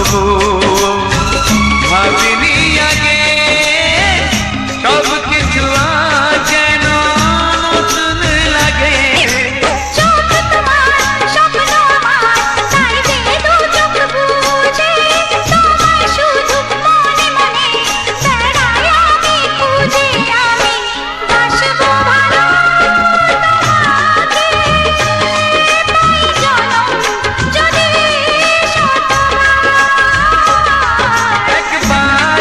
তবু ভাবিনি আগে সব কিছু আজ যেন নতুন লাগে। চোখ তোমার স্বপ্ন আমার, তাই যে দু চোখ বুঝে তোমায় শুধু মনে মনে বেড়াই আমি খুঁজে। আমি বাসবো ভালো তোমাকে, তাই জনম যদি শতবার। একবার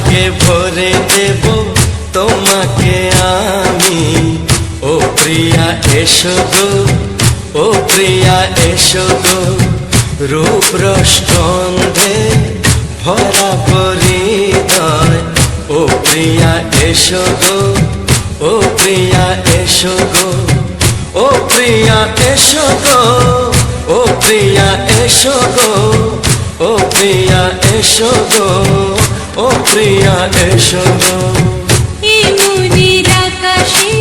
সোহাগে ভরে দেব তোমাকে আমি। ও প্রিয়া এসো গো, ও প্রিয়া এসো গো, রূপ রসগন্ধে ভরা পরিদয়। ও প্রিয়া এসো গো, ও প্রিয়া এসো গো, ও প্রিয়া এসো গো, ও প্রিয়া এসো গো, ও প্রিয়া এসো গো, ও প্রিয়া এসো গো। এই মনের আকাশে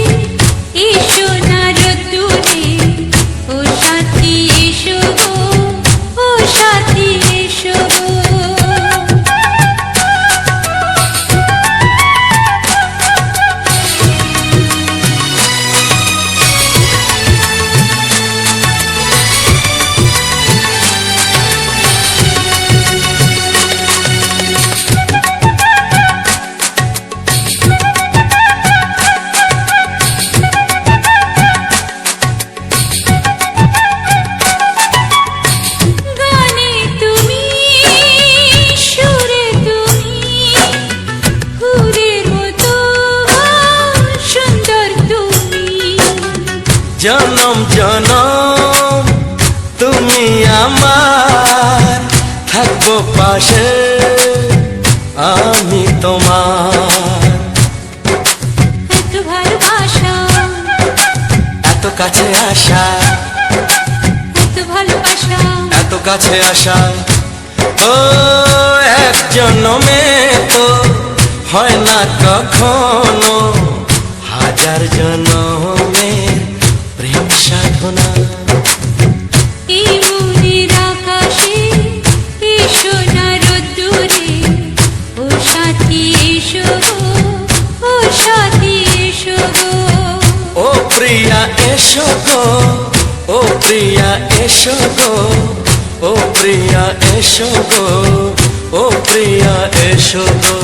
এই সোনার রোদ্দুরে ও সাথী এসো গো, ও সাথী এসো গো। গানে তুমি, সুরে তুমি, ফুলের মতো সুন্দর তুমি। জনম জনম তুমি আমার, থাকবো পাশে আমি তোমার। এত ভালোবাসা, এত কাছে আসা, এত ভালোবাসা, এত কাছে আসা, ও এক জন্মে তো হয় না কখনো, হাজার জন্মের প্রেম সাধনা। এই মনের আকাশে এই সোনার রোদ্দুরে ও সাথী এসো গো, ও সাথী এসো গো। ও প্রিয়া এসো গো, ও প্রিয়া এসো গো, ও প্রিয়া এসো গো, ও প্রিয়া এসো গো।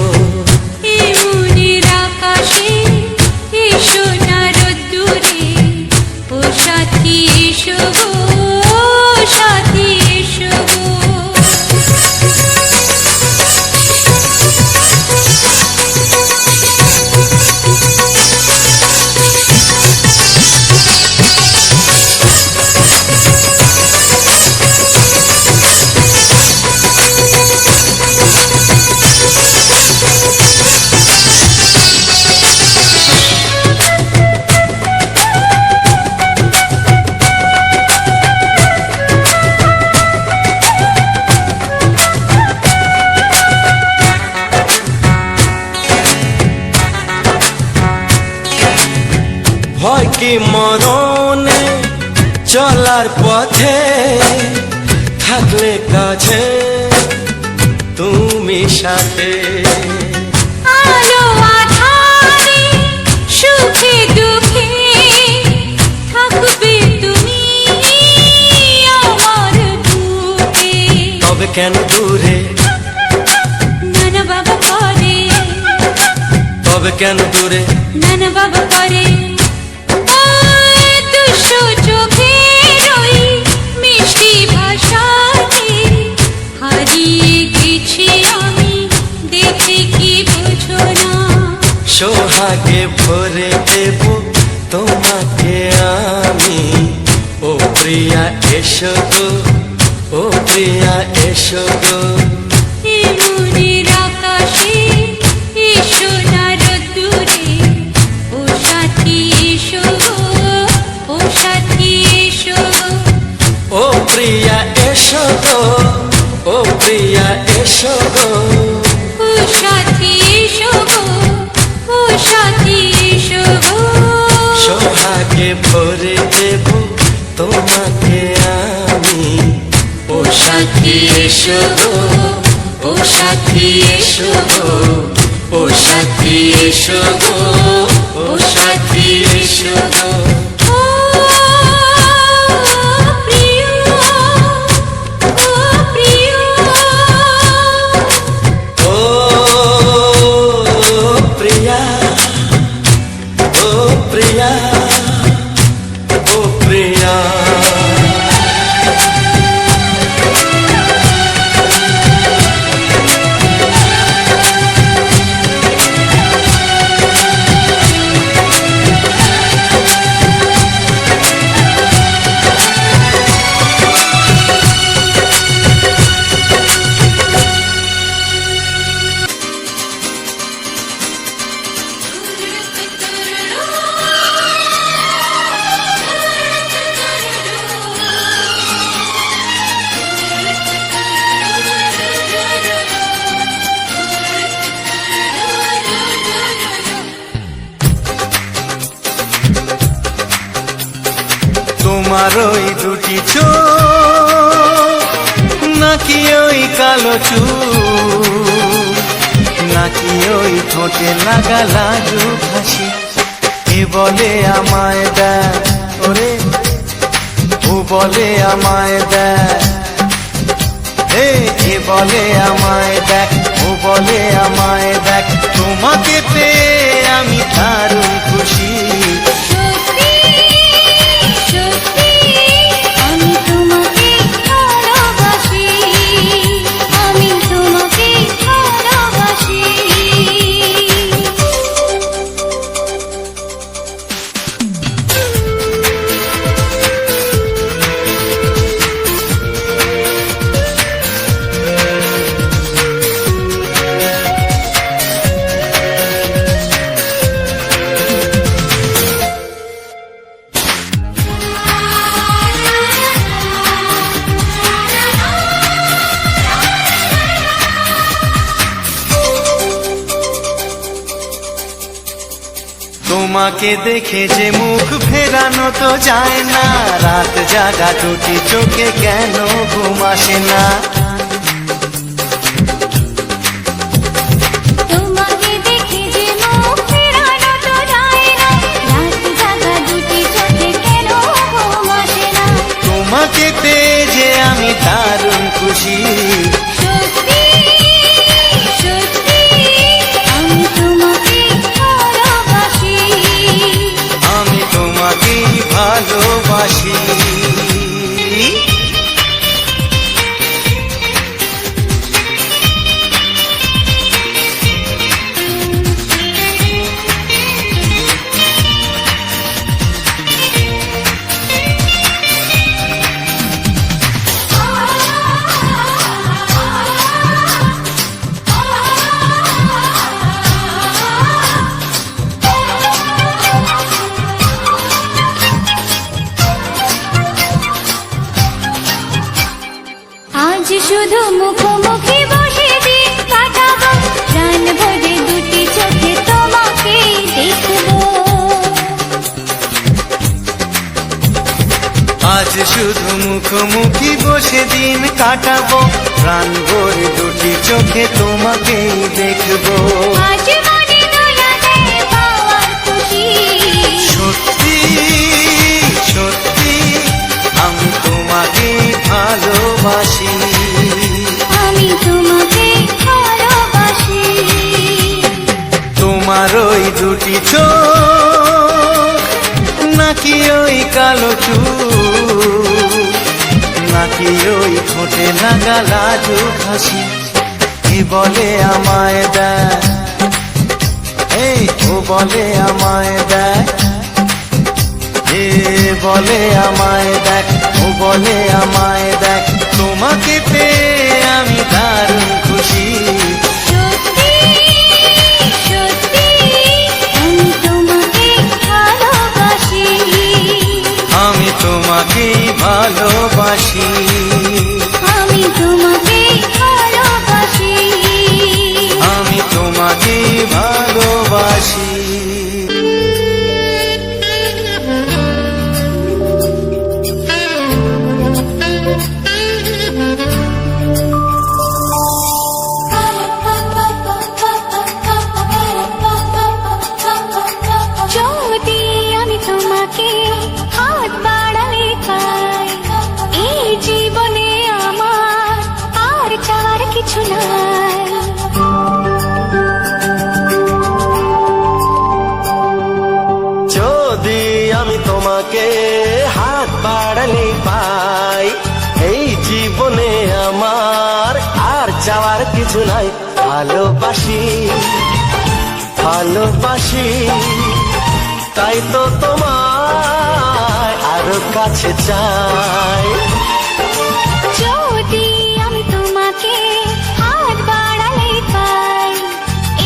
এই মনের আকাশে এই সোনার রোদ্দুরে ও সাথী এসো গো, ও সাথী এসো গো। ভয় কি মরণে চলার পথে, থাকলে কাছে তুমি সাথে। আলো আঁধারে সুখে দুঃখে থাকবে তুমি আমার বুকে। তবে কেন দূরে, নানা বাবা করে, তবে কেন দূরে, নানা বাবা করে। ওই দুষ্টু চোখের ওই মিষ্টি ভাষাতে হারিয়ে গেছি আমি, দেখে কি বোঝো না। সোহাগে ভরে দেব তোমাকে আমি। ও প্রিয়া এসো গো, ও প্রিয়া এসো গো, এই মনের আকাশে এই সোনার রোদ্দুরে ও সাথী এসো গো, ও সাথী এসো গো। ও প্রিয়া এসো গো, ও প্রিয়া এসো গো, ও সাথী এসো গো, ও সাথী এসো গো। সোহাগে ভরে দেব তোমাকে আমি। ও সাথী এসো গো, ও সাথী এসো গো, ও সাথী এসো গো, ও সাথী এসো গো। ও প্রিয়, ও প্রিয়, ও প্রিয়া, ও প্রিয়া, ও প্রিয়া। তোমার ওই দুটি চোখ নাকি ওই কালো চুল নাকি ওই ঠোঁটে লাগা লাজুক হাসি এ বলে আমায় দেয় ওরে ও বলে আমায় দেয় এ বলে আমায় দেখ ও বলে আমায় দেখ তোমাকে পেয়ে আমি দারুণ খুশি সত্যি সত্যি আমি তোমাকে ভালোবাসি আমি তোমাকে ভালোবাসি তোমাকে দেখে যে মুখ ফেরানো তো যায় না রাত জাগা দুটি চোখে কেন ঘুম আসে না তোমাকে দেখে যে মুখ ফেরানো তো যায় না রাত জাগা দুটি চোখে কেন ঘুম আসে না তোমাকে পেয়ে যে আমি দারুণ খুশি সত্যি সত্যি আমি তোমাকে ভালোবাসি আমি তোমাকেই ভালোবাসি আজ শুধু মুখোমুখি বসে দিন কাটাবো প্রাণ ভরে দুটি চোখে তোমাকে দেখবো আজ শুধু মুখোমুখি বসে দিন কাটাবো প্রাণ ভরে দুটি চোখে তোমাকেই দেখবো আজ মনে দোলা দেয় পাওয়ার খুশি সত্যি সত্যি আমি তোমাকেই ভালোবাসি আমি তোমাকে ভালোবাসি তোমার ওই দুটি চোখ নাকি ওই কালো চুল নাকি ওই ঠোঁটে লাগা লাজুক হাসি এ বলে আমায় দেয় এই ও বলে আমায় দেয় এ বলে আমায় দেখ ও বলে আমায় দেখ তোমাকে পেয়ে আমি দারুণ খুশি সত্যি সত্যি আমি তোমাকে ভালোবাসি আমি তোমাকেই ভালোবাসি আমি তোমাকে ভালোবাসি আমি তোমাকেই ভালোবাসি যদি আমি তোমাকে হাত বাড়ালে পাই এই জীবনে আমার আর চাওয়ার কিছু নাই যদি আমি তোমাকে হাত বাড়ালে পাই এই জীবনে আমার আর চাওয়ার কিছু নাই ভালোবাসি ভালোবাসি তাই তো তোমায় আরো কাছে চাই যদি আমি তোমাকে হাত বাড়ালে পাই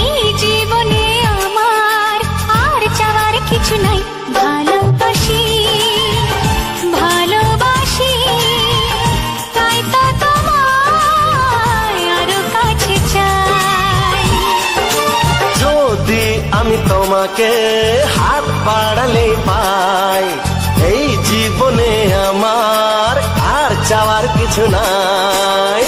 এই জীবনে আমার আর চাওয়ার কিছু নাই ভালোবাসি ভালোবাসি তাই তো তোমায় আরো কাছে চাই যদি আমি তোমাকে হাত বাড়ালে পাই এই জীবনে কিছু নাই।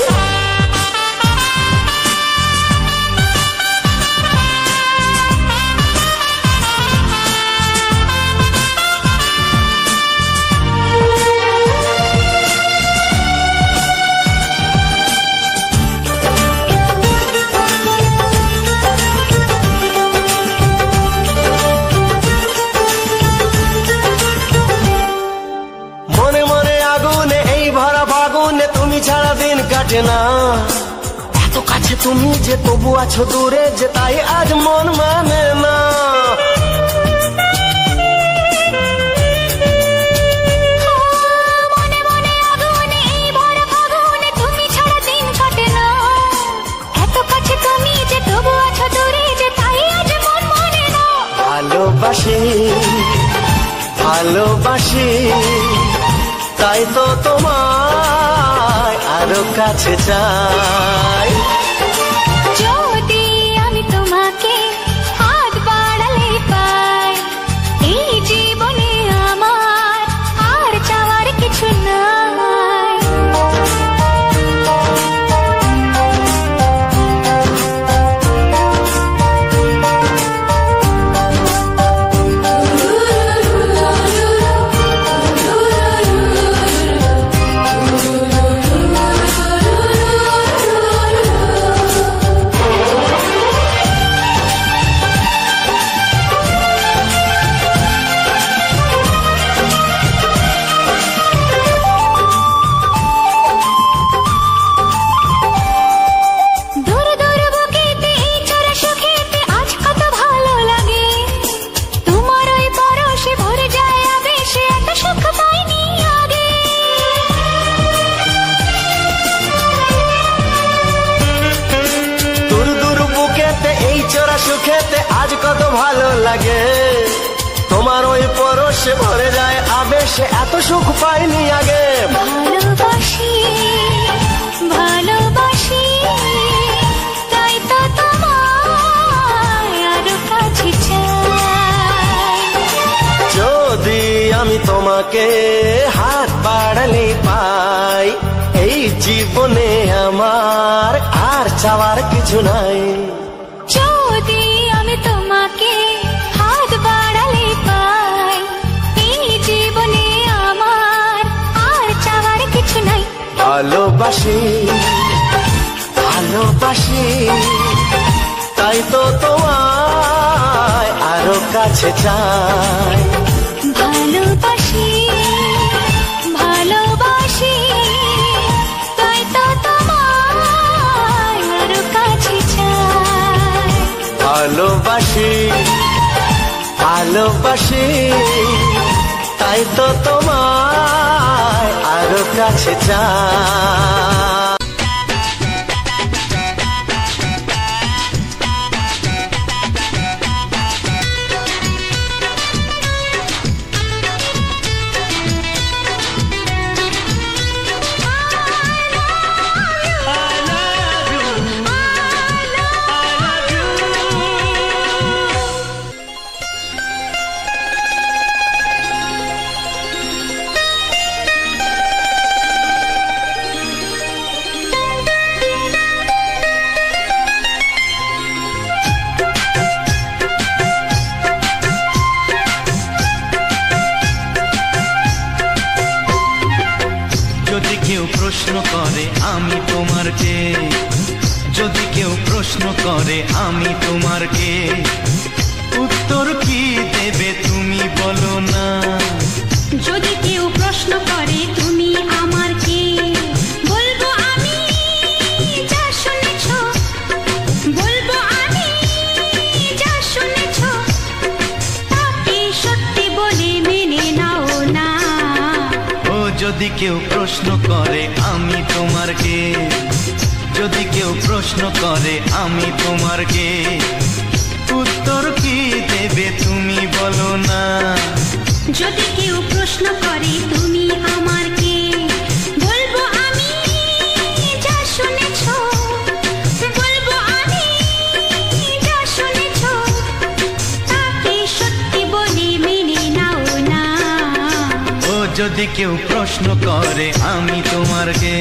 মনে মনে আগুনে এই ভরা ফাগুনে তুমি ছাড়া দিন কাটে না। এত কাছে তুমি যে তবু আছো দূরে যে তাই আজ মন মানে না। মনে মনে আগুনে এই ভরা ফাগুনে তুমি ছাড়া দিন কাটে না। এত কাছে তুমি যে তবু আছো দূরে যে তাই আজ মন মানে না। ভালোবাসি ভালোবাসি তাই তো তোমায় আরো কাছে চাই। যদি আমি তোমাকে হাত বাড়ালে পাই, এই জীবনে আমার আর চাওয়ার কিছু নাই। দূর দূর বুকেতে এই চোরা সুখেতে আজ কত ভালো লাগে। তোমার ওই পরশে ভরে যায় আবেশে, এত সুখ পাইনি আগে। দূর দূর বুকেতে এই চোরা সুখেতে আজ কত ভালো লাগে। তোমার ওই পরশে ভরে যায় আবেশে, এত সুখ পাইনি আগে। ভালোবাসি ভালোবাসি তাই তো তোমায় আরো কাছে চাই। যদি আমি তোমাকে হাত বাড়ালে পাই, এই জীবনে আমার আর চাওয়ার কিছু নাই। যদি আমি তোমাকে হাত বাড়ালে পাই, এই জীবনে আমার আর চাওয়ার কিছু নাই। ভালোবাসি ভালোবাসি তাই তো তোমায় আরো কাছে চাই। ভালোবাসি ভালোবাসি তাই তো তোমায় আরো কাছে চাই। ভালোবাসি ভালোবাসি তাই তো তোমায় আরো কাছে চাই। যদি কেউ প্রশ্ন করে আমি তোমার কে, যদি কেউ প্রশ্ন করে আমি তোমার কে, উত্তর কি দেবে তুমি বলো না। যদি কেউ প্রশ্ন করে তুমি আমার কে, বলবো আমি যা শুনেছ, বলবো আমি যা শুনেছ, তাকে সত্যি বলে মেনে নাও না। ও যদি কেউ প্রশ্ন করে আমি তোমার কে, যদি কেউ প্রশ্ন করে আমি তোমার কে, উত্তর কি দেবে তুমি বলো না। যদি কেউ প্রশ্ন করে তুমি আমার কে, বলবো আমি যা শুনেছ, বলবো আমি যা শুনেছ, তাকে সত্যি বলে মেনে নাও না। ও যদি কেউ প্রশ্ন করে আমি তোমার কে,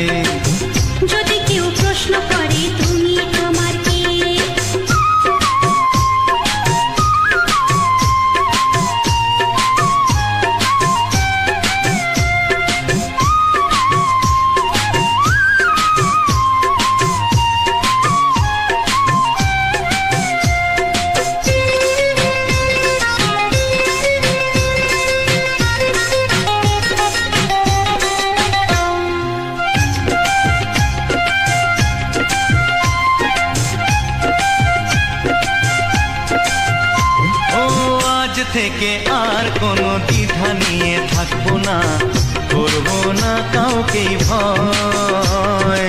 যদি কেউ প্রশ্ন করে তুমি আমার কে। থেকে আর কোনো দ্বিধা নিয়ে থাকবো না, করবো না কাউকেই ভয়।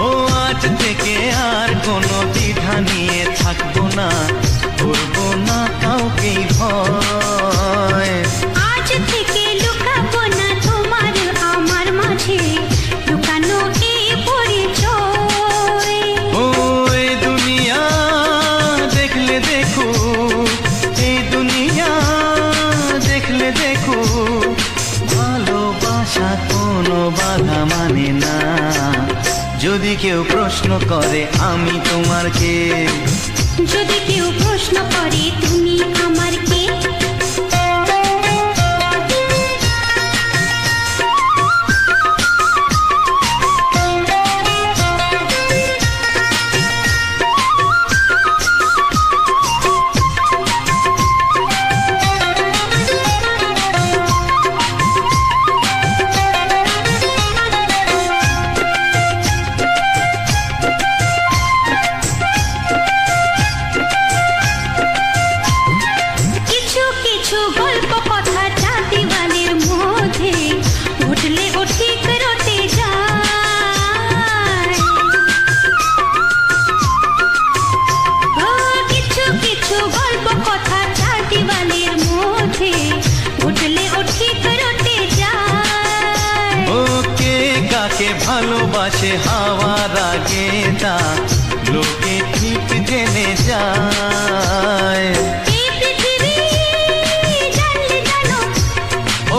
ও আজ থেকে আর কোনো দ্বিধা নিয়ে থাকবো না, করবো না কাউকেই ভয়। আজ থেকে লুকাবো না তোমার আমার মাঝে লুকানো এই পরিচয়। ও এই দুনিয়া দেখলে দেখো, এই দুনিয়া দেখলে দেখো, ভালোবাসা কোনো বাধা মানে না। যদি কেউ প্রশ্ন করে আমি তোমার কে, যদি কেউ প্রশ্ন করে তুমি আমার কে। ভালোবাসে হাওয়ার আগে তা লোকে ঠিক জেনে যায়।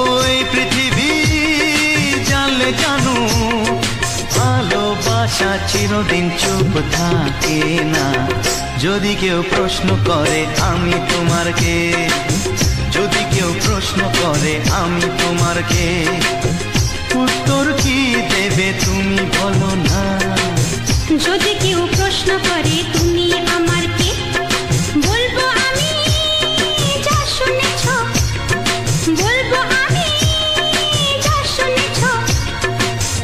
ওই পৃথিবী জানলে জানো, ভালোবাসা চিরদিন চুপ থাকে না। যদি কেউ প্রশ্ন করে আমি তোমার কে, যদি কেউ প্রশ্ন করে আমি তোমার কে, উত্তর কি দেবে তুমি বলো না। যদি কেউ প্রশ্ন করে তুমি আমার কে, বলবো আমি যা শুনেছ, বলবো আমি যা শুনেছ,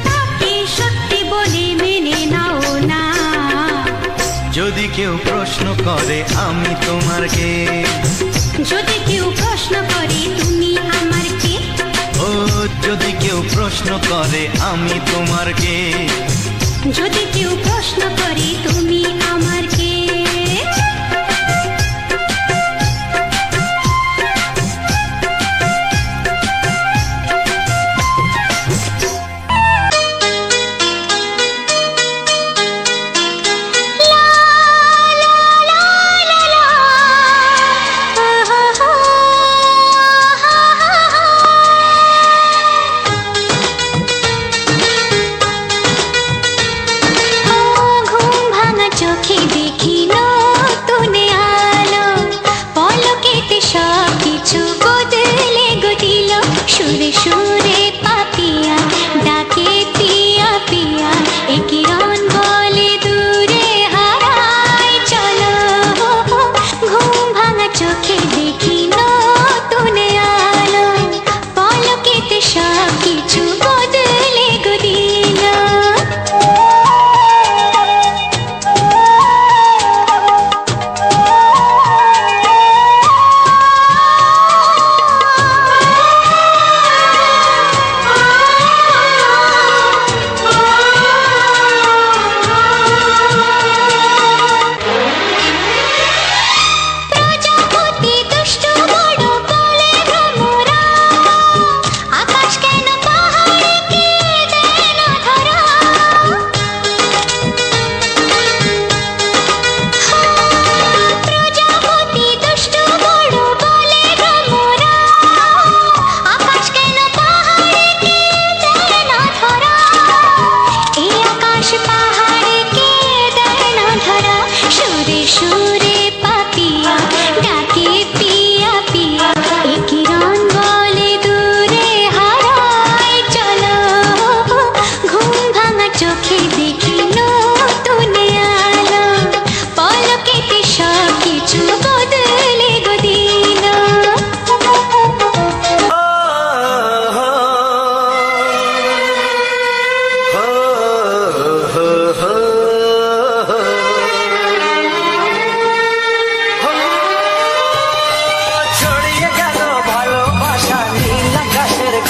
তাকে সত্যি বলে মেনে নাও না। যদি কেউ প্রশ্ন করে আমি তোমার কে, যদি কেউ প্রশ্ন করে তুমি আমার কে। ও যদি কেউ প্রশ্ন করে আমি তোমার কে, যদি কেউ প্রশ্ন করে তুমি আমার কে। ঘুম ভাঙা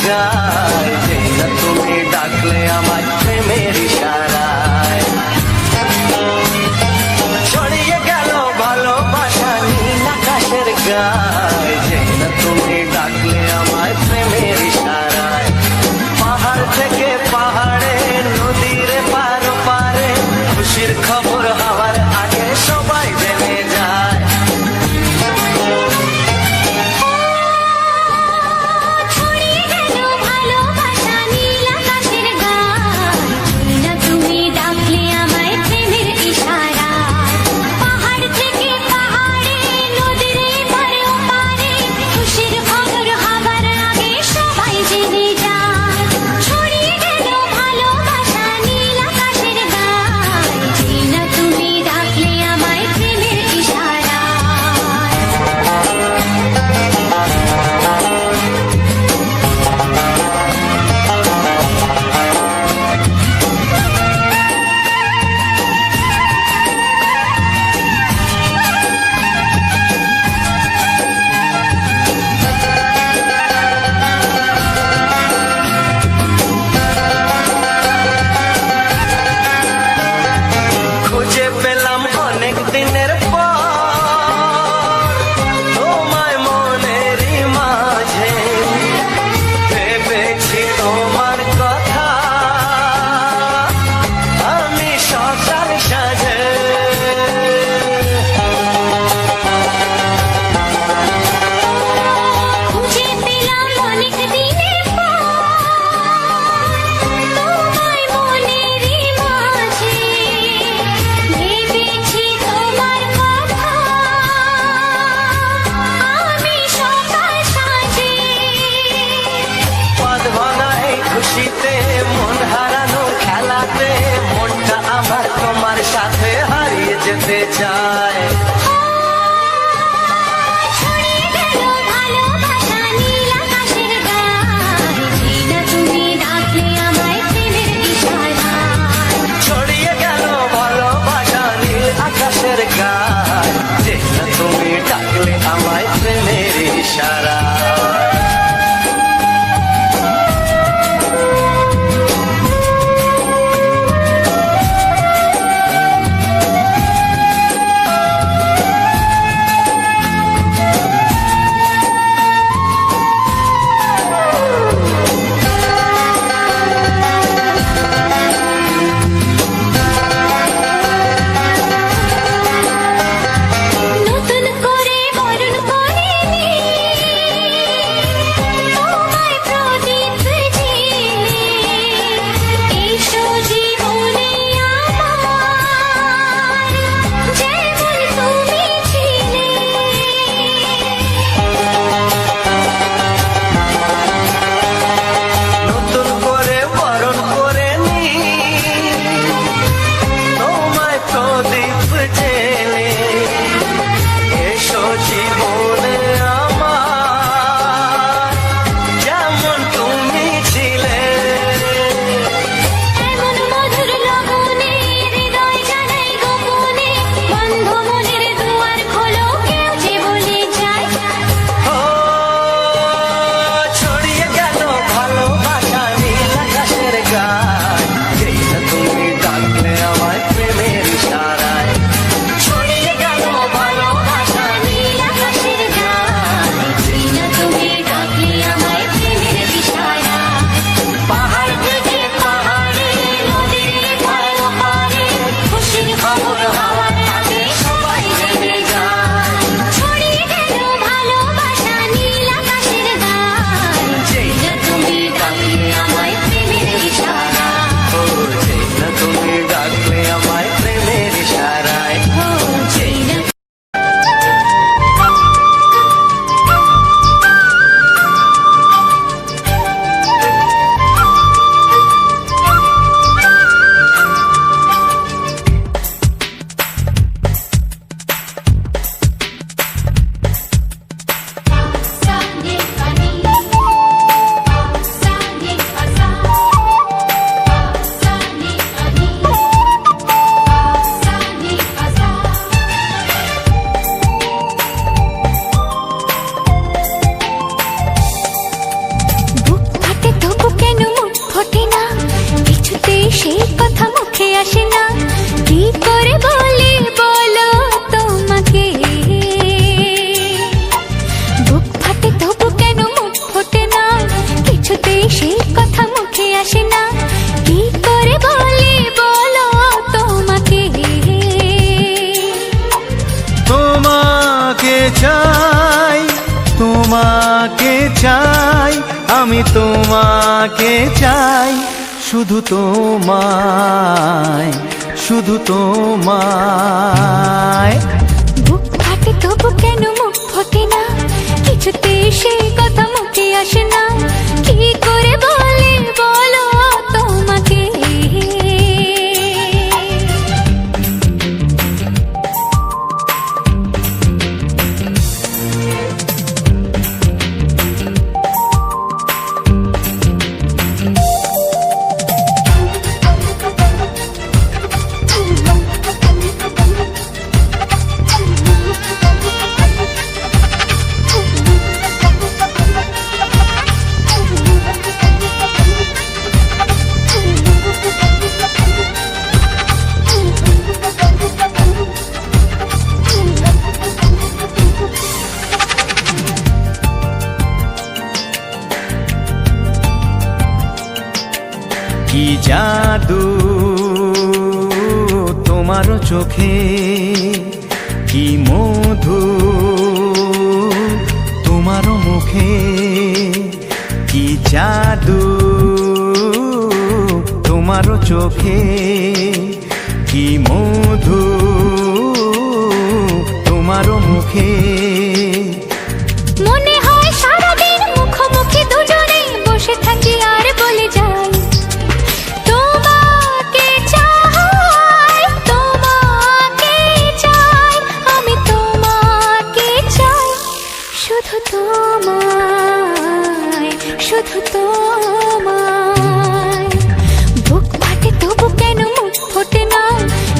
গায় যে না তুমি ডাকলে আমার প্রেমের ইশারায় ছড়িয়ে গেল ভালোবাসা নীল আকাশের গায় যে না তুমি ডাকলে আমার প্রেমের ইশারায় পাহাড় থেকে পাহাড়ে নদীর পার পারে খুশির খবর হওয়ার আগে সবাই জেনে যায় ছড়িয়ে গেল চাই, তোমাকে চাই, আমি তোমাকে চাই, শুধু তোমায়, শুধু তোমায়। বুক ফাটে তবু কেন মুখ ফোটে না, কিছুতে সেই কথা মুখে আসে না, কি করে বলে বলো তোমাকে। কি জাদু তোমার চোখে, কি মধু তোমার মুখে, কি জাদু তোমার চোখে, কি মধু তোমার মুখে। মনে হয় সারাদিন মুখোমুখি দুজনে বসে থাকি আর বলে যাই, তোমাকে চাই, তোমাকে চাই, আমি তোমাকে চাই, শুধু তোমায়, শুধু তোমায়। বুক ফাটে তবু কেন মুখ ফোটে না,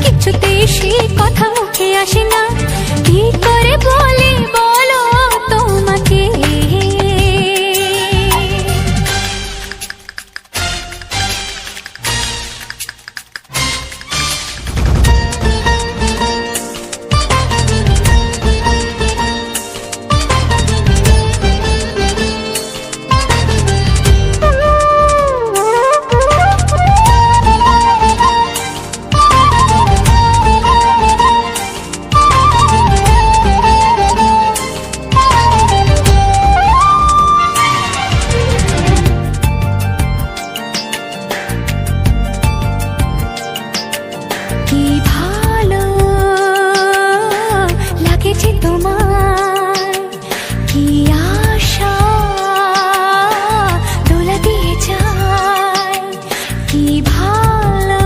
কিছুতে সেই কথা মুখে আসে না, কি করে বলে বলো তোমাকে। কি ভালো লাগেছে তোমার, কি আশা দোলা দিয়ে যায়, কি ভালো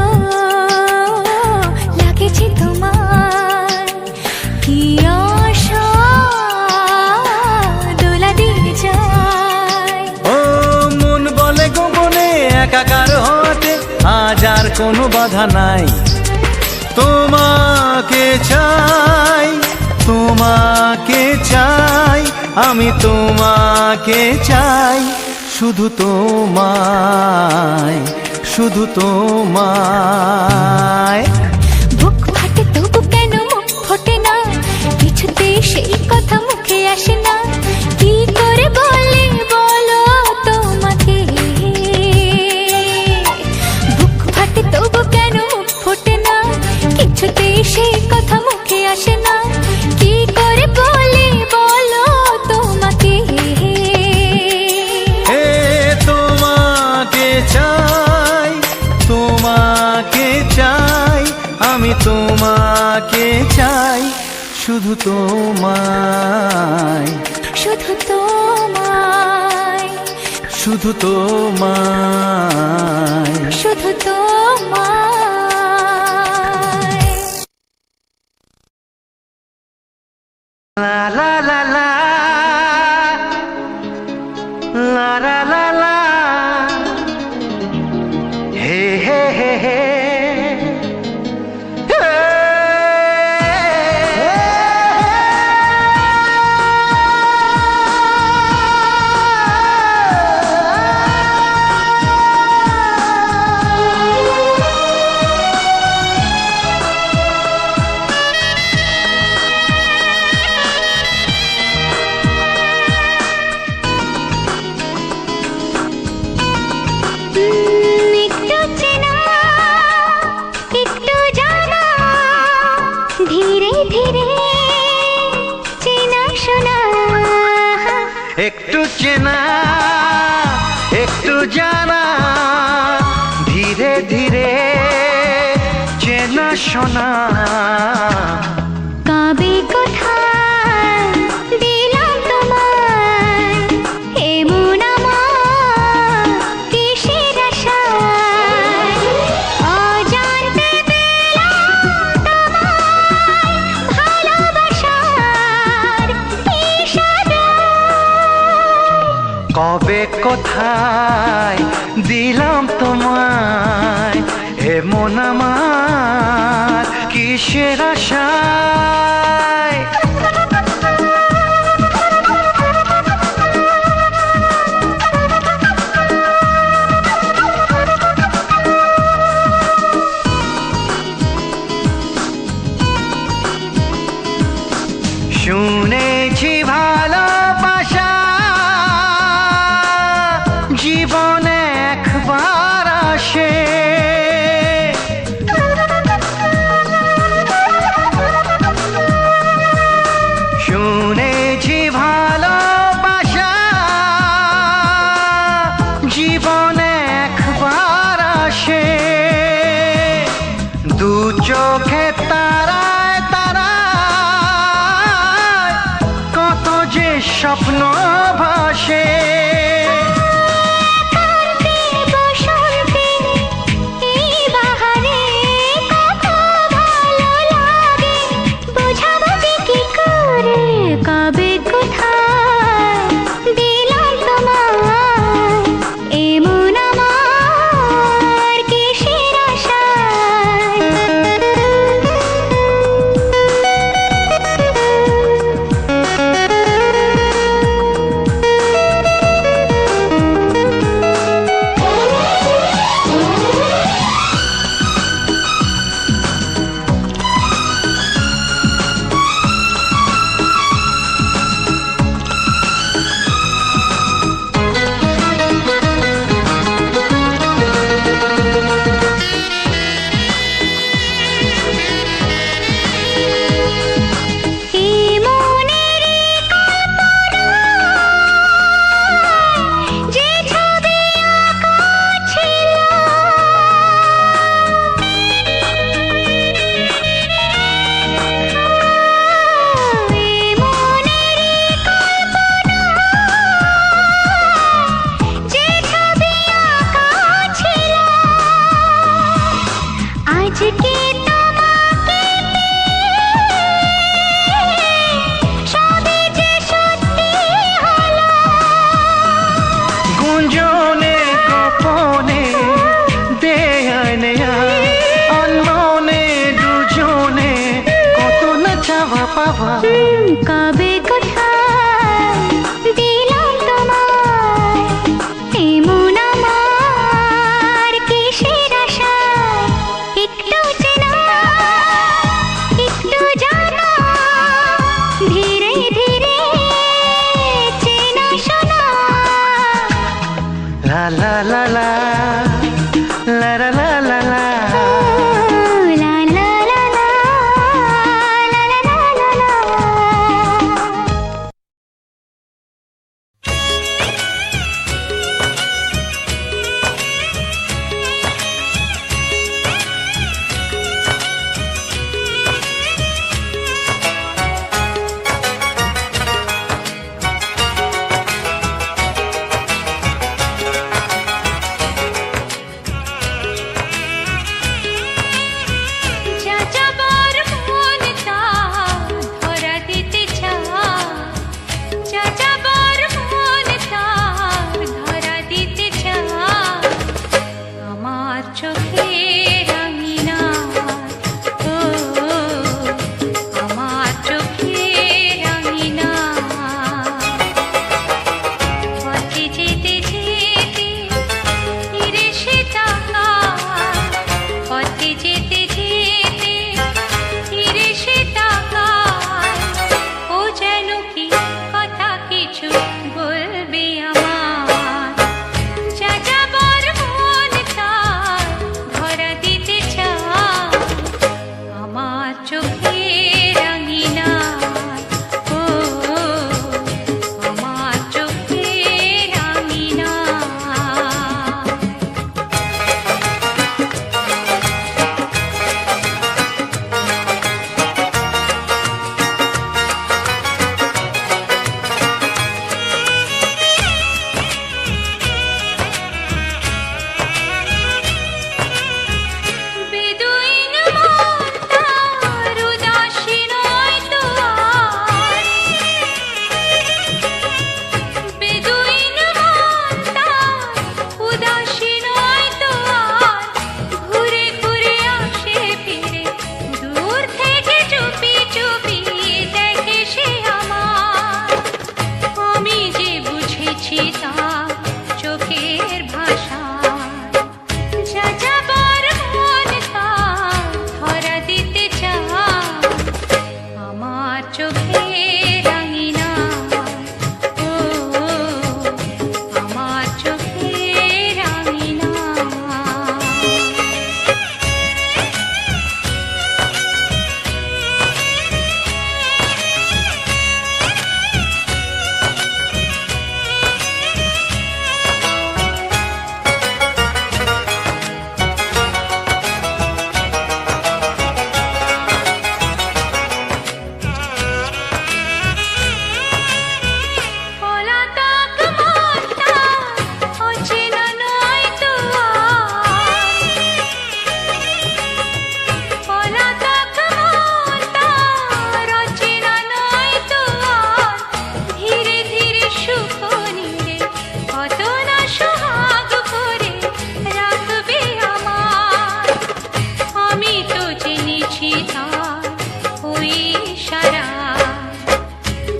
লাগেছে তোমার, কি আশা দোলা দিয়ে যায়। ও মন বলে গোপনে একাকার হতে আজ আর কোনো বাধা নাই, তোমাকে চাই, তোমাকে চাই, আমি তোমাকে চাই, শুধু তোমায়, শুধু তোমায়। বুক ফাটে তবু কেন মুখ ফোটে না, কিছুতে সেই কথা মুখে আসে না, কি করে বলে বলো তোমাকে। বুক ফাটে তবু কেন মুখ ফোটে না, কিছুতে সেই কথা মুখে আসে না, কি করে বলে বলো তোমাকে। হে তোমাকে চাই, তোমাকে চাই, আমি তোমাকে চাই, শুধু তোমায়, শুধু তোমায়, শুধু তোমায়। শুধু তোমায়। লা লা লা লা লা লা লা লা, হে হে হে হে, একটু চেনা একটু জানা, ধীরে ধীরে চেনা শোনা। কবে কোথায় দিলাম তোমায় এমন আমার কিসের আশায়, অজান্তে পেলাম তোমায় ভালোবাসার ইশারায়। কবে কোথায় দিলাম তোমায় এমন আমার কিসের আশায়। শুনেছি ভালোবাসা জীবনে একবার আসে, শুনেছি ভালোবাসা জীবনে একবার আসে। দু চোখে তারায় তারায় কত যে স্বপ্ন ভাসে। কবে কোথায় দিলাম তোমায় এমন আমার কিসের আশায়। আজকে তোমাকে সবই যে সত্যি হলো। গুঞ্জনে গোপনে দেয় নেয় অন্যনে দুজনে কত না চাওয়া পাওয়া। কবে কোথায় দিলাম তোমায় এমন আমার কিসের আশায়। একটু চেনা একটু জানা, ধীরে ধীরে চেনা শোনা। লা লা লা লা লা লা লা লা লা। লা লা লা লা, লা লা লা লা লা। চোখে রাঙিনা, ও আমার চোখে রাঙিনা। পলাতক মনটা অচেনা নয় তো আর, পলাতক মনটা অচেনা নয় তো আর, ধীরে ধীরে সুখ নিলে কত না সোহাগ করে রাখবে আমার। আমি তো জেনেছি তার ওই সারা,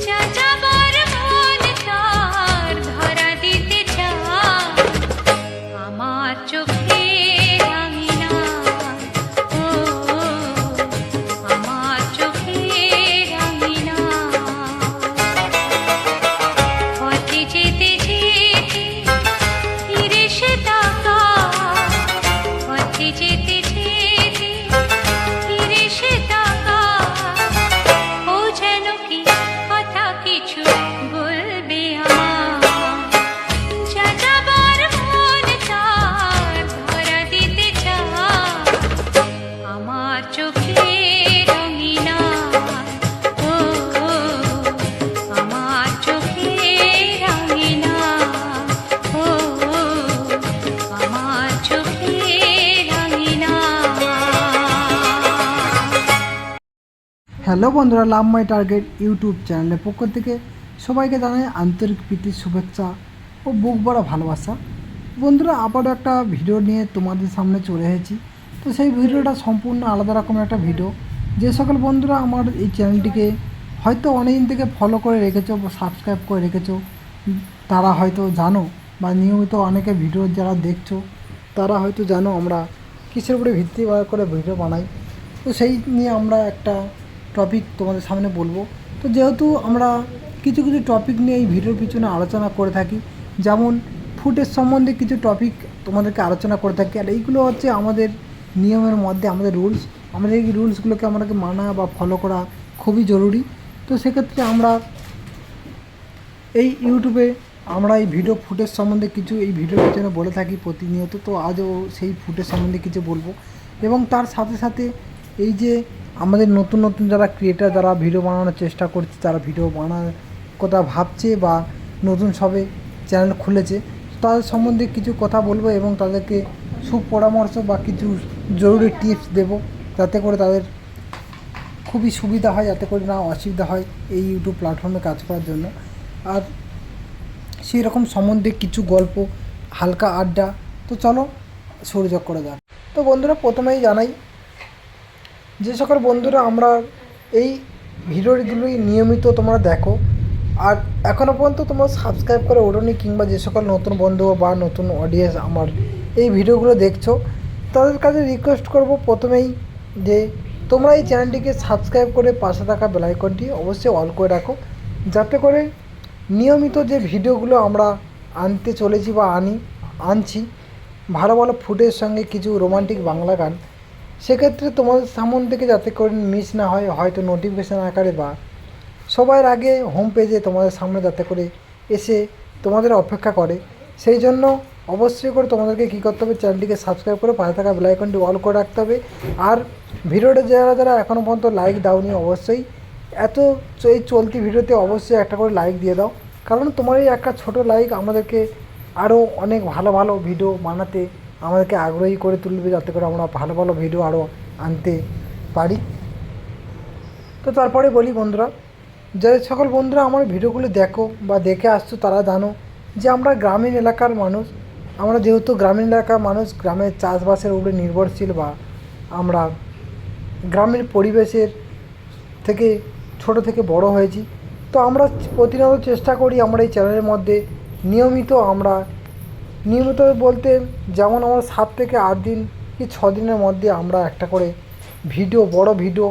যা যাবার মন তার ধরা দিতে চায় আমার চোখে রাঙিনা, ও আমার চোখে রাঙিনা। পথে যেতে যেতে ফিরে সে তাকায়, পথে যেতে যেতে ফিরে সে তাকায়, ও যেন কি কথা কিছু বলবে আমার। যা যাবার মন তার ধরা দিতে চায় আমার চোখে রঙিনা, ও আমার চোখে রঙিনা, ও আমার চোখে রঙিনা। হ্যালো বন্ধুরা, লাভ মাই টার্গেট ইউটিউব চ্যানেলের পক্ষ থেকে সবাইকে জানাই আন্তরিক প্রীতি, শুভেচ্ছা ও বুক ভরা ভালোবাসা। বন্ধুরা, আবারও একটা ভিডিও নিয়ে তোমাদের সামনে চলে এসেছি। তো সেই ভিডিওটা সম্পূর্ণ আলাদা রকমের একটা ভিডিও। যে সকল বন্ধুরা আমার এই চ্যানেলটিকে হয়তো অনেকদিন থেকে ফলো করে রেখেছো বা সাবস্ক্রাইব করে রেখেছো, তারা হয়তো জানো, বা নিয়মিত অনেকে ভিডিও যারা দেখছো তারা হয়তো জানো আমরা কিসের উপরে ভিত্তি করে ভিডিও বানাই। তো সেই নিয়ে আমরা একটা টপিক তোমাদের সামনে বলবো। তো যেহেতু আমরা কিছু কিছু টপিক নিয়ে এই ভিডিওর পিছনে আলোচনা করে থাকি, যেমন ফুটেজ সম্বন্ধে কিছু টপিক তোমাদেরকে আলোচনা করে থাকি, আর এইগুলো হচ্ছে আমাদের নিয়মের মধ্যে, আমাদের রুলস। আমাদের এই রুলসগুলোকে আমাদেরকে মানা বা ফলো করা খুবই জরুরি। তো সেক্ষেত্রে আমরা এই ইউটিউবে আমরা এই ভিডিও ফুটেজ সম্বন্ধে কিছু এই ভিডিওর পিছনে বলে থাকি প্রতিনিয়ত। তো আজও সেই ফুটেজ সম্বন্ধে কিছু বলবো, এবং তার সাথে সাথে এই যে আমাদের নতুন নতুন যারা ক্রিয়েটার, যারা ভিডিও বানানোর চেষ্টা করছে, যারা ভিডিও বানার কথা ভাবছে বা নতুন সবে চ্যানেল খুলেছে, তাদের সম্বন্ধে কিছু কথা বলবো এবং তাদেরকে সুপরামর্শ বা কিছু জরুরি টিপস দেব, যাতে করে তাদের খুবই সুবিধা হয়, যাতে করে না অসুবিধা হয় এই ইউটিউব প্ল্যাটফর্মে কাজ করার জন্য। আর সেই রকম সম্বন্ধে কিছু গল্প, হালকা আড্ডা। তো চলো শুরু করা যাক। তো বন্ধুরা, প্রথমেই জানাই, যে সকল বন্ধুরা আমরা এই ভিডিওগুলোই নিয়মিত তোমরা দেখো আর এখনও পর্যন্ত তোমরা সাবস্ক্রাইব করে ওঠোনি, কিংবা যে সকল নতুন বন্ধু বা নতুন অডিয়েন্স আমার এই ভিডিওগুলো দেখছো, তাদের কাছে রিকোয়েস্ট করব প্রথমেই যে তোমরা এই চ্যানেলটিকে সাবস্ক্রাইব করে পাশে থাকা বেল আইকনটি অবশ্যই অল করে রাখো, যাতে করে নিয়মিত যে ভিডিওগুলো আমরা আনতে চলেছি বা আনছি ভালো ভালো ফুটের সঙ্গে কিছু রোমান্টিক বাংলা গান, সেক্ষেত্রে তোমাদের সামন থেকে যাতে করে মিস না হয়, হয়তো নোটিফিকেশান আকারে বা সবার আগে হোম পেজে তোমাদের সামনে যাতে করে এসে তোমাদের অপেক্ষা করে, সেই জন্য অবশ্যই করে তোমাদেরকে কী করতে হবে, চ্যানেলটিকে সাবস্ক্রাইব করে পাশে থাকা বেল আইকনটি অল করে রাখতে হবে। আর ভিডিওটা যারা যারা এখনও পর্যন্ত লাইক দাওনি, অবশ্যই এই চলতি ভিডিওতে অবশ্যই একটা করে লাইক দিয়ে দাও, কারণ তোমার এই একটা ছোটো লাইক আমাদেরকে আরও অনেক ভালো ভালো ভিডিও বানাতে আমাদেরকে আগ্রহী করে তুলবে, যাতে করে আমরা ভালো ভালো ভিডিও আরও আনতে পারি। তো তারপরে বলি বন্ধুরা, যে সকল বন্ধুরা আমার ভিডিওগুলো দেখো বা দেখে আসছো, তারা জানো যে আমরা গ্রামীণ এলাকার মানুষ। আমরা যেহেতু গ্রামীণ এলাকার মানুষ, গ্রামের চাষবাসের উপরে নির্ভরশীল, বা আমরা গ্রামের পরিবেশের থেকে ছোট থেকে বড় হয়েছি। তো আমরা প্রতিনিয়ত চেষ্টা করি আমরা এই চ্যানেলের মধ্যে নিয়মিত বলতে যেমন আমরা 7 থেকে 8 দিন কি 6 দিনের মধ্যে আমরা একটা করে ভিডিও, বড় ভিডিও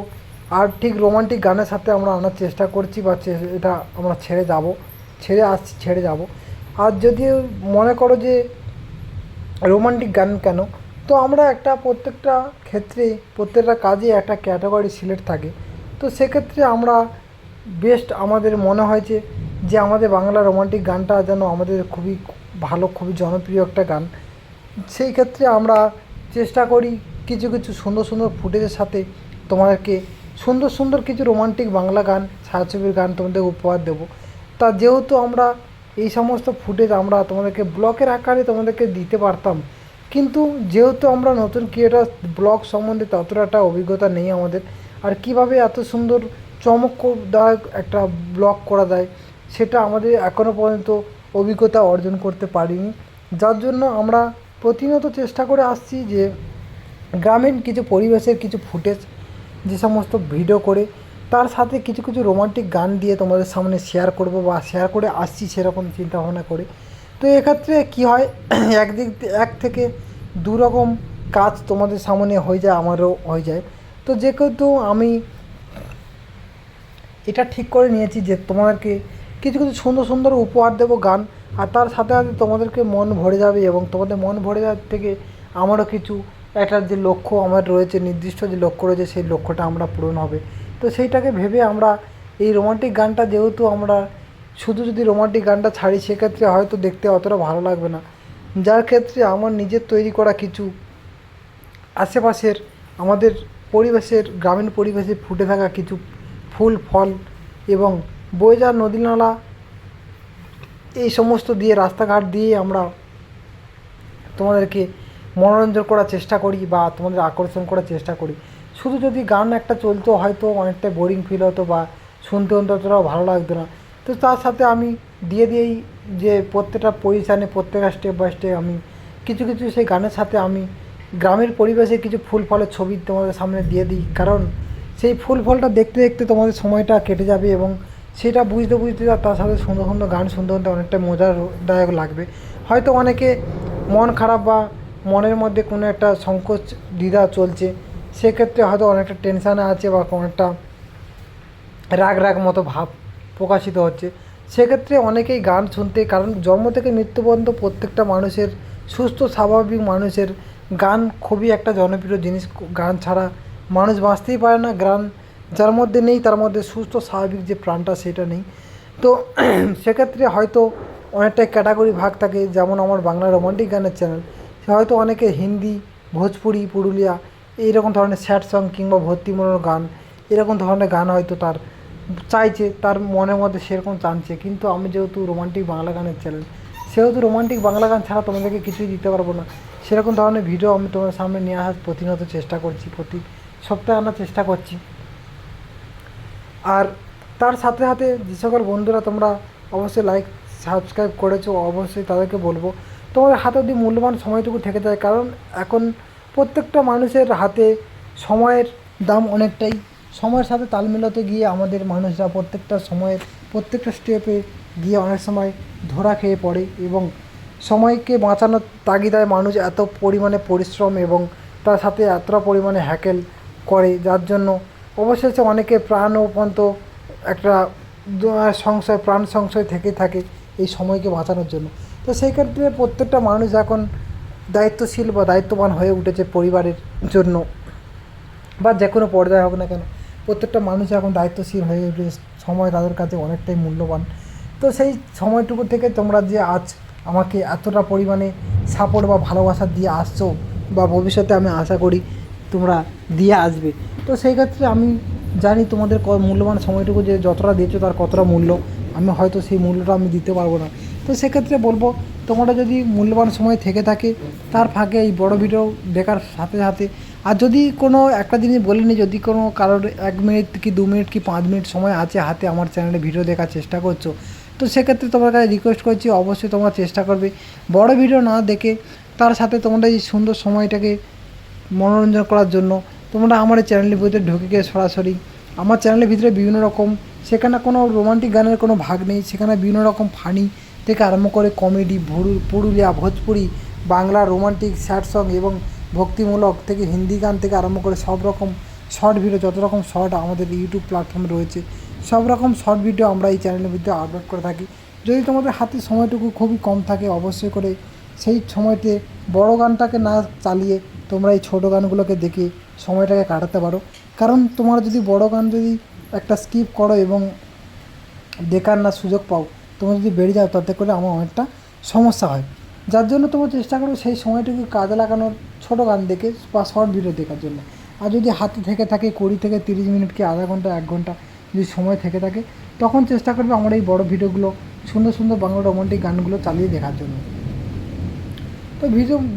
আর ঠিক রোমান্টিক গানের সাথে আমরা আনার চেষ্টা করছি বা এটা আমরা ছেড়ে যাব। আর যদি মনে করো যে রোমান্টিক গান কেন, তো আমরা প্রত্যেকটা ক্ষেত্রে প্রত্যেকটা কাজে একটা ক্যাটাগরি সিলেক্ট থাকে। তো সেক্ষেত্রে আমরা বেস্ট আমাদের মনে হয়েছে যে আমাদের বাংলা রোমান্টিক গানটা যেন আমাদের খুবই ভালো, খুবই জনপ্রিয় একটা গান। সেই ক্ষেত্রে আমরা চেষ্টা করি কিছু কিছু সুন্দর সুন্দর ফুটেজের সাথে তোমাদেরকে সুন্দর সুন্দর কিছু রোমান্টিক বাংলা গান, ছায়াছবির গান তোমাদের উপহার দেবো। তা যেহেতু আমরা এই সমস্ত ফুটেজ আমরা তোমাদেরকে ব্লগের আকারে তোমাদেরকে দিতে পারতাম, কিন্তু যেহেতু আমরা নতুন ক্রিয়েটার, ব্লগ সম্বন্ধে ততটা অভিজ্ঞতা নেই আমাদের, আর কিভাবে এত সুন্দর চমকদায়ক একটা ব্লগ করা যায় সেটা আমাদের এখনও পর্যন্ত অভিজ্ঞতা অর্জন করতে পারিনি। যার জন্য আমরা প্রতিনিয়ত চেষ্টা করে আসছি যে গ্রামীণ কিছু পরিবেশের কিছু ফুটেজ যে সমস্ত ভিডিও করে তার সাথে কিছু কিছু রোমান্টিক গান দিয়ে তোমাদের সামনে শেয়ার করব বা শেয়ার করে আসছি সেরকম চিন্তাভাবনা করে। তো এক্ষেত্রে কী হয়, এক থেকে দু রকম কাজ তোমাদের সামনে হয়ে যায়, আমারও হয়ে যায়। তো যেহেতু আমি এটা ঠিক করে নিয়েছি যে তোমাদেরকে কিছু কিছু সুন্দর সুন্দর উপহার দেবো গান, আর তার সাথে সাথে তোমাদেরকে মন ভরে যাবে এবং তোমাদের মন ভরে যাওয়ার থেকে আমারও কিছু একটা যে লক্ষ্য আমার রয়েছে, নির্দিষ্ট যে লক্ষ্য রয়েছে সেই লক্ষ্যটা আমরা পূরণ হবে। তো সেইটাকে ভেবে আমরা এই রোমান্টিক গানটা, যেহেতু আমরা শুধু যদি রোমান্টিক গানটা ছাড়ি সেক্ষেত্রে হয়তো দেখতে অতটা ভালো লাগবে না, যার ক্ষেত্রে আমার নিজের তৈরি করা কিছু আশেপাশের আমাদের পরিবেশের, গ্রামীণ পরিবেশে ফুটে থাকা কিছু ফুল ফল এবং বয়ে যাওয়া নদী নালা, এই সমস্ত দিয়ে রাস্তাঘাট দিয়ে আমরা তোমাদেরকে মনোরঞ্জন করার চেষ্টা করি বা তোমাদের আকর্ষণ করার চেষ্টা করি। শুধু যদি গান একটা চলতো হয়তো অনেকটা বোরিং ফিল হতো বা শুনতে অতটাও ভালো লাগতো না। তো তার সাথে আমি দিয়েই যে প্রত্যেকটা পজিশানে, প্রত্যেকটা স্টেপ বাই স্টেপ আমি কিছু কিছু সেই গানের সাথে আমি গ্রামের পরিবেশে কিছু ফুল ফলের ছবি তোমাদের সামনে দিয়ে দিই, কারণ সেই ফুল ফলটা দেখতে দেখতে তোমাদের সময়টা কেটে যাবে এবং সেটা বুঝতে বুঝতে তার সাথে সুন্দর সুন্দর গান শুনতে শুনতে অনেকটা মজাদায়ক লাগবে। হয়তো অনেকে মন খারাপ বা মনের মধ্যে কোনো একটা সংকোচ দ্বিধা চলছে, সেক্ষেত্রে হয়তো অনেকটা টেনশানে আছে বা কোনো একটা রাগ মতো ভাব প্রকাশিত হচ্ছে, সেক্ষেত্রে অনেকেই গান শুনতে, কারণ জন্ম থেকে মৃত্যু পর্যন্ত প্রত্যেকটা মানুষের, সুস্থ স্বাভাবিক মানুষের গান খুবই একটা জনপ্রিয় জিনিস। গান ছাড়া মানুষ বাঁচতেই পারে না। গান যার মধ্যে নেই তার মধ্যে সুস্থ স্বাভাবিক যে প্রাণটা সেটা নেই। তো সেক্ষেত্রে হয়তো অনেকটাই ক্যাটাগরি ভাগ থাকে, যেমন আমার বাংলা রোমান্টিক গানের চ্যানেল, সে হয়তো অনেকে হিন্দি, ভোজপুরি, পুরুলিয়া এইরকম ধরনের স্যাড সং কিংবা ভক্তিমূলক গান, এরকম ধরনের গান হয়তো তার চাইছে, তার মনের মধ্যে সেরকম টানছে। কিন্তু আমি যেহেতু রোমান্টিক বাংলা গানের চ্যানেল, সেহেতু রোমান্টিক বাংলা গান ছাড়া তোমাদেরকে কিছুই দিতে পারবো না। সেরকম ধরনের ভিডিও আমি তোমাদের সামনে নিয়ে আসার প্রতিনিয়ত চেষ্টা করছি, প্রতি সপ্তাহে আনার চেষ্টা করছি। আর তার সাথে সাথে যে সকল বন্ধুরা তোমরা অবশ্যই লাইক সাবস্ক্রাইব করেছো, অবশ্যই তাদেরকে বলবো তোমাদের হাতে যদি মূল্যবান সময়টুকু থেকে যায়, কারণ এখন প্রত্যেকটা মানুষের হাতে সময়ের দাম অনেকটাই, সময়ের সাথে তাল মেলাতে গিয়ে আমাদের মানুষরা প্রত্যেকটা সময়ের প্রত্যেকটা স্টেপে গিয়ে অনেক সময় ধরা খেয়ে পড়ে এবং সময়কে বাঁচানোর তাগিদায় মানুষ এত পরিমাণে পরিশ্রম এবং তার সাথে এতটা পরিমাণে হ্যাকেল করে, যার জন্য অবশেষে অনেকে প্রাণও পর্যন্ত একটা প্রাণ সংশয় থেকে থাকে এই সময়কে বাঁচানোর জন্য। তো সেই ক্ষেত্রে প্রত্যেকটা মানুষ এখন দায়িত্বশীল বা দায়িত্ববান হয়ে উঠেছে পরিবারের জন্য, বা যে কোনো পর্যায়ে হোক না কেন প্রত্যেকটা মানুষ এখন দায়িত্বশীল হয়ে উঠেছে। সময় তাদের কাছে অনেকটাই মূল্যবান। তো সেই সময়টুকু থেকে তোমরা যে আজ আমাকে এতটা পরিমাণে সাপোর্ট বা ভালোবাসা দিয়ে আসছো, বা ভবিষ্যতে আমি আশা করি তোমরা দিয়ে আসবে, তো সেই ক্ষেত্রে আমি জানি তোমাদের মূল্যবান সময়টুকু যে যতটা দিয়েছো তার কতটা মূল্য, আমি হয়তো সেই মূল্যটা আমি দিতে পারবো না। তো সেক্ষেত্রে বলবো তোমরা যদি মূল্যবান সময় থেকে থাকে তার ফাঁকে এই বড় ভিডিও দেখার সাথে সাথে, আর যদি কোনো একটা জিনিস বলিনি, যদি কোনো কারোর 1 মিনিট কি 2 মিনিট কি 5 মিনিট সময় আছে হাতে আমার চ্যানেলে ভিডিও দেখার চেষ্টা করছো, তো সেক্ষেত্রে তোমার কাছে রিকোয়েস্ট করছি অবশ্যই তোমরা চেষ্টা করবে বড় ভিডিও না দেখে তার সাথে তোমরা এই সুন্দর সময়টাকে মনোরঞ্জন করার জন্য তোমরা আমার এই চ্যানেলের ভিতরে ঢুকে গিয়ে সরাসরি আমার চ্যানেলের ভিতরে বিভিন্ন রকম, সেখানে কোনো রোমান্টিক গানের কোনো ভাগ নেই, সেখানে বিভিন্ন রকম ফানি থেকে আরম্ভ করে comedy, Purulia, Bhojpuri, Bangla romantic sad song এবং ভক্তিমূলক থেকে হিন্দি গান থেকে আরম্ভ করে সব রকম শর্ট ভিডিও, যত রকম শর্ট আমাদের ইউটিউব প্ল্যাটফর্মে রয়েছে সব রকম শর্ট ভিডিও আমরা এই চ্যানেলের মধ্যে আপলোড করে থাকি। যদি তোমাদের হাতে সময়টুকু খুবই কম থাকে, অবশ্যই করে সেই সময়তে বড় গানটাকে না চালিয়ে তোমরা এই ছোটো গানগুলোকে দেখে সময়টাকে কাটাতে পারো। কারণ তোমরা যদি বড় গান যদি একটা স্কিপ করো এবং দেখার না সুযোগ পাও, তোমরা যদি বেড়ে যাও, তাতে করে আমার অনেকটা সমস্যা হয়। যার জন্য তোমরা চেষ্টা করো সেই সময়টুকু কাজে লাগানোর, ছোটো গান দেখে বা শর্ট ভিডিও দেখার জন্য। আর যদি হাতে থেকে থাকে 20 থেকে 30 মিনিট কি আধা ঘন্টা 1 ঘন্টা যদি সময় থেকে থাকে, তখন চেষ্টা করবে আমার এই বড় ভিডিওগুলো, সুন্দর সুন্দর বাংলা রোমান্টিক গানগুলো চালিয়ে দেখার জন্য। তো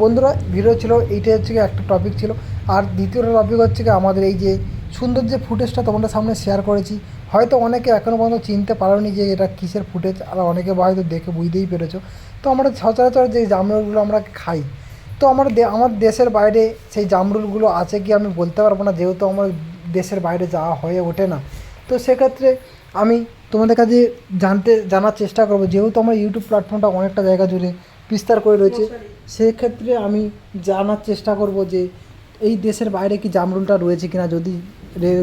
বন্ধুরা, ভিডিও ছিল এইটা, হচ্ছে কি একটা টপিক ছিল। আর দ্বিতীয় টপিক হচ্ছে কি আমাদের এই যে সুন্দর যে ফুটেজটা তোমাদের সামনে শেয়ার করেছি, হয়তো অনেকে এখনও পর্যন্ত চিনতে পারোনি যে এটা কিসের ফুটেজ, আর অনেকে বা হয়তো দেখে বুঝতেই পেরেছো। তো আমরা সচরাচর যে জামরুলগুলো আমরা খাই, তো আমার দেশের বাইরে সেই জামরুলগুলো আছে কি আমি বলতে পারবো না, যেহেতু আমার দেশের বাইরে যাওয়া হয়ে ওঠে না। তো সেক্ষেত্রে আমি তোমাদের কাছে জানার চেষ্টা করবো, যেহেতু আমার ইউটিউব প্ল্যাটফর্মটা অনেকটা জায়গা জুড়ে বিস্তার করে রয়েছে, সেক্ষেত্রে আমি জানার চেষ্টা করব যে এই দেশের বাইরে কি জামরুলটা রয়েছে কিনা। যদি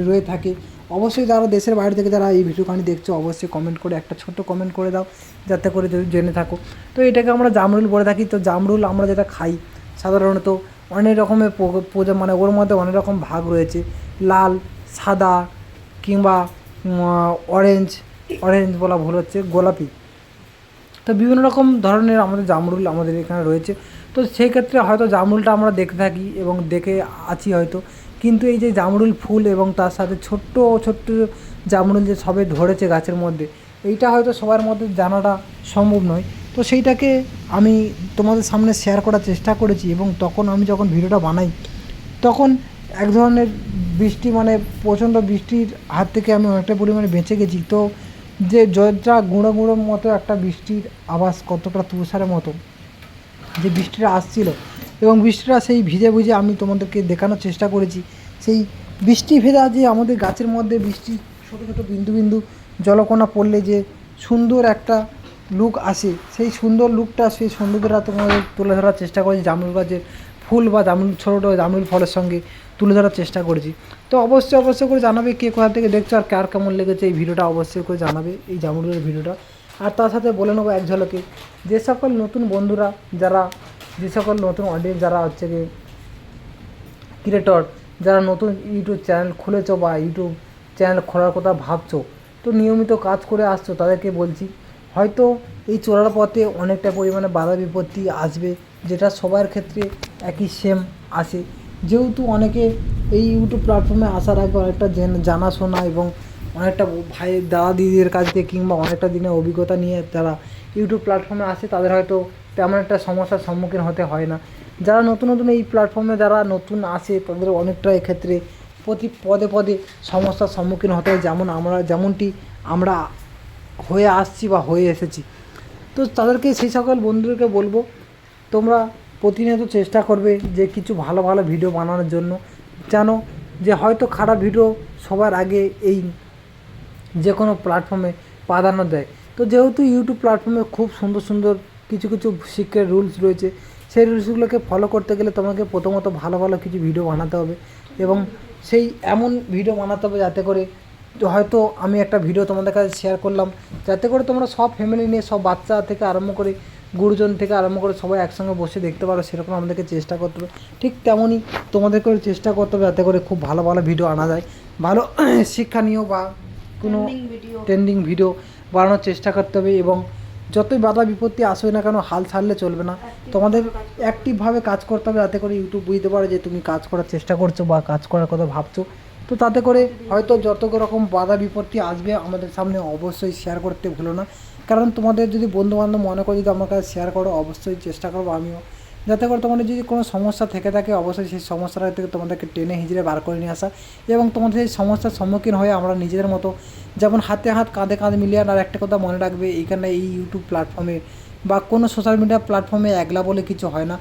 রয়ে থাকে, অবশ্যই যারা দেশের বাইরে থেকে যারা এই ভিডিওখানি দেখছো, অবশ্যই কমেন্ট করে একটা ছোট্ট কমেন্ট করে দাও, যাতে করে যদি জেনে থাকো। তো এটাকে আমরা জামরুল বলে থাকি। তো জামরুল আমরা যেটা খাই সাধারণত অনেক রকমের মানে ওর মধ্যে অনেক রকম ভাগ রয়েছে, লাল, সাদা কিংবা অরেঞ্জ বলা ভুল হচ্ছে, গোলাপি। তো বিভিন্ন রকম ধরনের আমাদের জামরুল আমাদের এখানে রয়েছে। তো সেই ক্ষেত্রে হয়তো জামরুলটা আমরা দেখে থাকি এবং দেখে আছি হয়তো, কিন্তু এই যে জামরুল ফুল এবং তার সাথে ছোট্ট ছোট্ট জামরুল যে সবে ধরেছে গাছের মধ্যে, এইটা হয়তো সবার মধ্যে জানাটা সম্ভব নয়। তো সেইটাকে আমি তোমাদের সামনে শেয়ার করার চেষ্টা করেছি, এবং তখন আমি যখন ভিডিওটা বানাই, তখন এক ধরনের বৃষ্টি, মানে প্রচণ্ড বৃষ্টির হাত থেকে আমি অনেকটা পরিমাণে বেঁচে গেছি। তো যে যা গুঁড়ো গুঁড়োর মতো একটা বৃষ্টির আওয়াজ, কতটা তুষারের মতো যে বৃষ্টিটা আসছিল, এবং বৃষ্টিটা সেই ভিজে ভিজে আমি তোমাদেরকে দেখানোর চেষ্টা করেছি। সেই বৃষ্টি ভেজা যে আমাদের গাছের মধ্যে বৃষ্টি ছোটো ছোটো বিন্দু বিন্দু জলকণা পড়লে যে সুন্দর একটা লুক আসে, সেই সুন্দর লুকটা, সেই সৌন্দর্যটা তোমাদের তুলে ধরার চেষ্টা করেছি জামরুল গাছের ফুল বা জামরুল ছোটো জামরুল ফলের সঙ্গে তুলে ধরার চেষ্টা করেছি। তো অবশ্যই করে জানাবে কে কোথা থেকে দেখছো আর কার কেমন লেগেছে এই ভিডিওটা, অবশ্যই করে জানাবে এই জামরুলের ভিডিওটা। আর তার সাথে বলে নেবো এক ঝলকে, যে সকল নতুন বন্ধুরা যে সকল নতুন অডিয়েন্স যারা হচ্ছে কি ক্রিয়েটর, যারা নতুন ইউটিউব চ্যানেল খুলেছো বা ইউটিউব চ্যানেল খোলার কথা ভাবছো, তো নিয়মিত কাজ করে আসছো, তাদেরকে বলছি হয়তো এই চলার পথে অনেকটা পরিমাণে বাধা বিপত্তি আসবে, যেটা সবার ক্ষেত্রে একই সেম আসে। যেহেতু অনেকে এই ইউটিউব প্ল্যাটফর্মে আসার আগে অনেকটা জানাশোনা এবং অনেকটা ভাই দাদা দিদিদের কাছ থেকে কিংবা অনেকটা দিনের অভিজ্ঞতা নিয়ে যারা ইউটিউব প্ল্যাটফর্মে আসে, তাদের হয়তো তেমন একটা সমস্যার সম্মুখীন হতে হয় না। যারা নতুন এই প্ল্যাটফর্মে যারা নতুন আসে, তাদের অনেকটা এক্ষেত্রে প্রতি পদে সমস্যার সম্মুখীন হতে হয়, যেমনটি আমরা হয়ে আসছি বা হয়ে এসেছি। তো তাদেরকে, সেই সকল বন্ধুদেরকে বলবো, তোমরা প্রতিনিয়ত চেষ্টা করবে যে কিছু ভালো ভালো ভিডিও বানানোর জন্য। জানো যে হয়তো খারাপ ভিডিও সবার আগে এই যে কোনো প্ল্যাটফর্মে প্রাধান্য দেয়। তো যেহেতু ইউটিউব প্ল্যাটফর্মে খুব সুন্দর সুন্দর কিছু শিক্ষার রুলস রয়েছে, সেই রুলসগুলোকে ফলো করতে গেলে তোমাকে প্রথমত ভালো কিছু ভিডিও বানাতে হবে, এবং সেই এমন ভিডিও বানাতে হবে যাতে করে, হয়তো আমি একটা ভিডিও তোমাদের কাছে শেয়ার করলাম, যাতে করে তোমরা সব ফ্যামিলি নিয়ে, সব বাচ্চা থেকে আরম্ভ করে গুরুজন থেকে আরম্ভ করে সবাই একসঙ্গে বসে দেখতে পারো, সেরকম আমাদেরকে চেষ্টা করতে হবে। ঠিক তেমনই তোমাদেরকেও চেষ্টা করতে হবে যাতে করে খুব ভালো ভিডিও আনা যায়, ভালো শিক্ষণীয় বা কোনো ট্রেন্ডিং ভিডিও বানানোর চেষ্টা করতে হবে। এবং যতই বাধা বিপত্তি আসবে না কেন, হাল ছাড়লে চলবে না, তোমাদের অ্যাক্টিভভাবে কাজ করতে হবে, যাতে করে ইউটিউব বুঝতে পারে যে তুমি কাজ করার চেষ্টা করছো বা কাজ করার কথা ভাবছো। তো তাতে করে হয়তো যত রকম বাধা বিপত্তি আসবে আমাদের সামনে, অবশ্যই শেয়ার করতে ভুলো না। কারণ তোমাদের যদি বন্ধুবান্ধব মনে করে যদি আমার কাছে শেয়ার করো, অবশ্যই চেষ্টা করবো আমিও, যাতে করে তোমাদের যদি কোনো সমস্যা থেকে থাকে, অবশ্যই সেই সমস্যাটা থেকে তোমাদেরকে টেনে হিঁচড়ে বার করে নিয়ে আসা, এবং তোমাদের সেই সমস্যার সম্মুখীন হয়ে আমরা নিজেদের মতো, যেমন হাতে হাত কাঁধে মিলিয়ে। আর একটা কথা মনে রাখবে, এইখানে এই ইউটিউব প্ল্যাটফর্মে বা কোনো সোশ্যাল মিডিয়া প্ল্যাটফর্মে একলা বলে কিছু হয় না,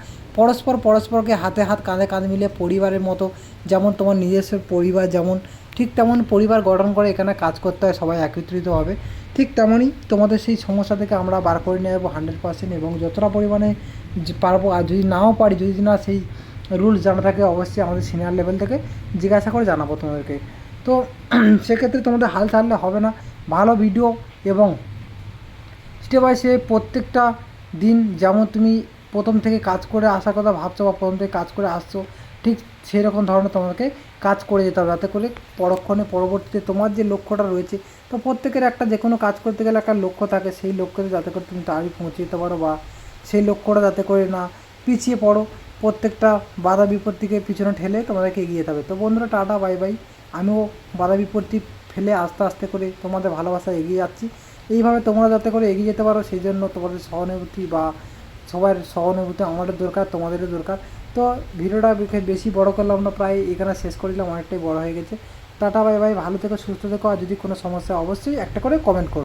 পরস্পরকে হাতে হাত কাঁধে মিলিয়ে পরিবারের মতো, যেমন তোমার নিজস্ব পরিবার যেমন, ঠিক তেমন পরিবার গঠন করে এখানে কাজ করতে হয় সবাই একত্রিত হবে। ঠিক তেমনই তোমাদের সেই সমস্যা থেকে আমরা বার করে নিয়ে যাবো 100%, এবং যতটা পরিমাণে পারবো, আর যদি নাও পারি, যদি না সেই রুলস জানা থাকে অবশ্যই আমাদের সিনিয়র লেভেল থেকে জিজ্ঞাসা করে জানাবো তোমাদেরকে। তো সেক্ষেত্রে তোমাদের হাল ছাড়লে হবে না, ভালো ভিডিও এবং স্টেপ বাই স্টেপ প্রত্যেকটা দিন যেমন তুমি প্রথম থেকে কাজ করে আসার কথা ভাবছো বা প্রথম থেকে কাজ করে আসছো, ঠিক সেই রকম ধরনের তোমাকে কাজ করে যেতে হবে, যাতে করে পরবর্তীতে তোমার যে লক্ষ্যটা রয়েছে, তো প্রত্যেকের একটা যে কোনো কাজ করতে গেলে একটা লক্ষ্য থাকে, সেই লক্ষ্যতে যাতে করে তুমি তাড়াতাড়ি পৌঁছে যেতে পারো বা সেই লক্ষ্যটা যাতে করে না পিছিয়ে পড়ো, প্রত্যেকটা বাধা বিপত্তিকে পিছনে ঠেলে তোমাদেরকে এগিয়ে যেতে হবে। তো বন্ধুরা টাটা বাই বাই। আমিও বাধা বিপত্তি ফেলে আস্তে আস্তে করে তোমাদের ভালোবাসায় এগিয়ে যাচ্ছি। এইভাবে তোমরা যাতে করে এগিয়ে যেতে পারো সেই জন্য তোমাদের সহানুভূতি বা সবার সহানুভূতি আমাদের দরকার, তোমাদেরও দরকার। তো ভিডিওটা বেশি বড় করলাম না, প্রায় এখানে শেষ করে দিলাম, অনেকটাই বড় হয়ে গেছে। টাটা বাই বাই, ভালো থেকো, সুস্থ থেকো, আর যদি কোনো সমস্যা অবশ্যই একটা করে কমেন্ট করো।